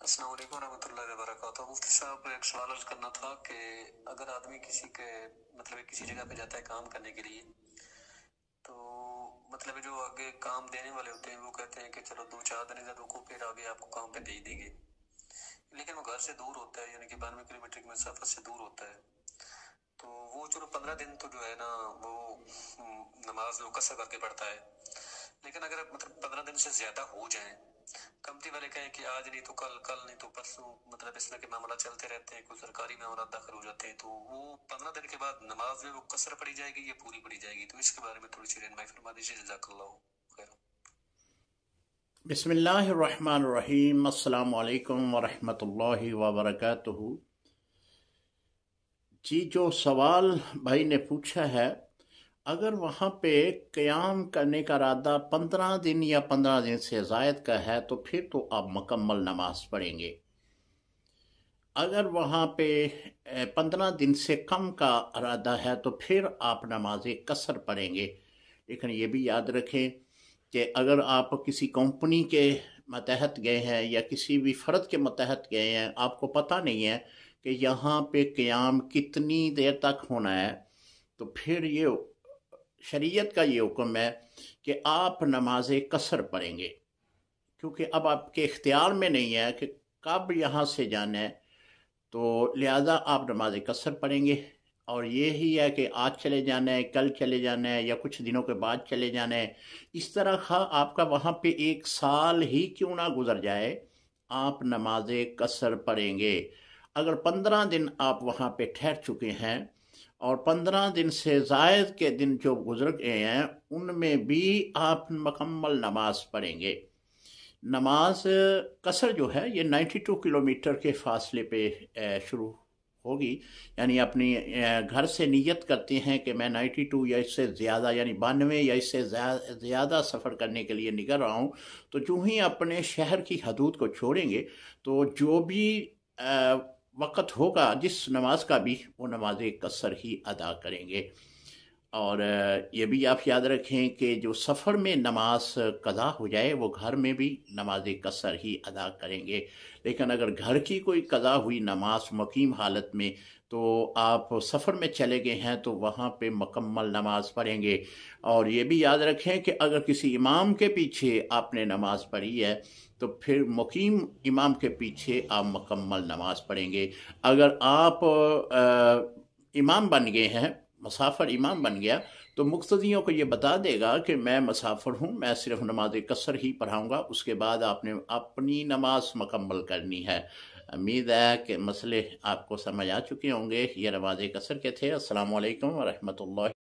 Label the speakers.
Speaker 1: السلام علیکم ورحمۃ اللہ وبرکاتہ۔ مفتی صاحب، ایک سوال عرض کرنا تھا کہ اگر آدمی کسی جگہ پہ جاتا ہے کام کرنے کے لیے، تو جو آگے کام دینے والے ہوتے ہیں وہ کہتے ہیں کہ چلو 2-4 دن ادھر رکو، پھر آگے آپ کو کام پہ بھیج دیں گے، لیکن وہ گھر سے دور ہوتا ہے، یعنی کہ 92 کلومیٹر کی مسافت سے دور ہوتا ہے، تو وہ چلو 15 دن تو جو ہے نا وہ نماز وہ قصر کر کے پڑھتا ہے، لیکن اگر 15 دن سے زیادہ ہو جائیں، کمتی والے کہیں کہ آج نہیں تو کل، کل نہیں تو پرسوں، اس طرح کے معاملات چلتے رہتے ہیں، کوئی سرکاری معاملات داخل ہو جاتے ہیں، تو وہ 15 دن کے بعد نماز میں وہ قصر پڑی جائے گی یا پوری پڑی جائے گی؟ تو اس کے بارے میں تھوڑی سی رہنمائی فرما دیجیے، جزاک اللہ خیر۔
Speaker 2: بسم اللہ الرحمن الرحیم۔ السلام علیکم ورحمۃ اللہ وبرکاتہ۔ جی، جو سوال بھائی نے پوچھا ہے، اگر وہاں پہ قیام کرنے کا ارادہ 15 دن یا 15 دن سے زائد کا ہے تو پھر تو آپ مکمل نماز پڑھیں گے۔ اگر وہاں پہ 15 دن سے کم کا ارادہ ہے تو پھر آپ نماز قصر پڑھیں گے، لیکن یہ بھی یاد رکھیں کہ اگر آپ کسی کمپنی کے ماتحت گئے ہیں یا کسی بھی فرد کے ماتحت گئے ہیں، آپ کو پتہ نہیں ہے کہ یہاں پہ قیام کتنی دیر تک ہونا ہے، تو پھر یہ شریعت کا یہ حکم ہے کہ آپ نماز قصر پڑھیں گے، کیونکہ اب آپ کے اختیار میں نہیں ہے کہ کب یہاں سے جانا ہے، تو لہذا آپ نماز قصر پڑھیں گے۔ اور یہی ہے کہ آج چلے جانا ہے، کل چلے جانا ہے، یا کچھ دنوں کے بعد چلے جانا ہے، اس طرح آپ کا وہاں پہ 1 سال ہی کیوں نہ گزر جائے، آپ نماز قصر پڑھیں گے۔ اگر 15 دن آپ وہاں پہ ٹھہر چکے ہیں اور 15 دن سے زائد کے دن جو گزر گئے ہیں ان میں بھی آپ مکمل نماز پڑھیں گے۔ نماز قصر جو ہے یہ 92 کلومیٹر کے فاصلے پہ شروع ہوگی، یعنی اپنی گھر سے نیت کرتے ہیں کہ میں 92 یا اس سے زیادہ، یعنی 92 یا اس سے زیادہ سفر کرنے کے لیے نکل رہا ہوں، تو جو ہی اپنے شہر کی حدود کو چھوڑیں گے تو جو بھی وقت ہوگا جس نماز کا بھی، وہ نماز قصر ہی ادا کریں گے۔ اور یہ بھی آپ یاد رکھیں کہ جو سفر میں نماز قضا ہو جائے وہ گھر میں بھی نماز قصر ہی ادا کریں گے، لیکن اگر گھر کی کوئی قضا ہوئی نماز مقیم حالت میں تو آپ سفر میں چلے گئے ہیں تو وہاں پہ مکمل نماز پڑھیں گے۔ اور یہ بھی یاد رکھیں کہ اگر کسی امام کے پیچھے آپ نے نماز پڑھی ہے تو پھر مقیم امام کے پیچھے آپ مکمل نماز پڑھیں گے۔ اگر آپ امام بن گئے ہیں، مسافر امام بن گیا، تو مقتدیوں کو یہ بتا دے گا کہ میں مسافر ہوں، میں صرف نماز قصر ہی پڑھاؤں گا، اس کے بعد آپ نے اپنی نماز مکمل کرنی ہے۔ امید ہے کہ مسئلے آپ کو سمجھ آ چکے ہوں گے۔ یہ نماز قصر کے تھے۔ السلام علیکم ورحمۃ اللہ۔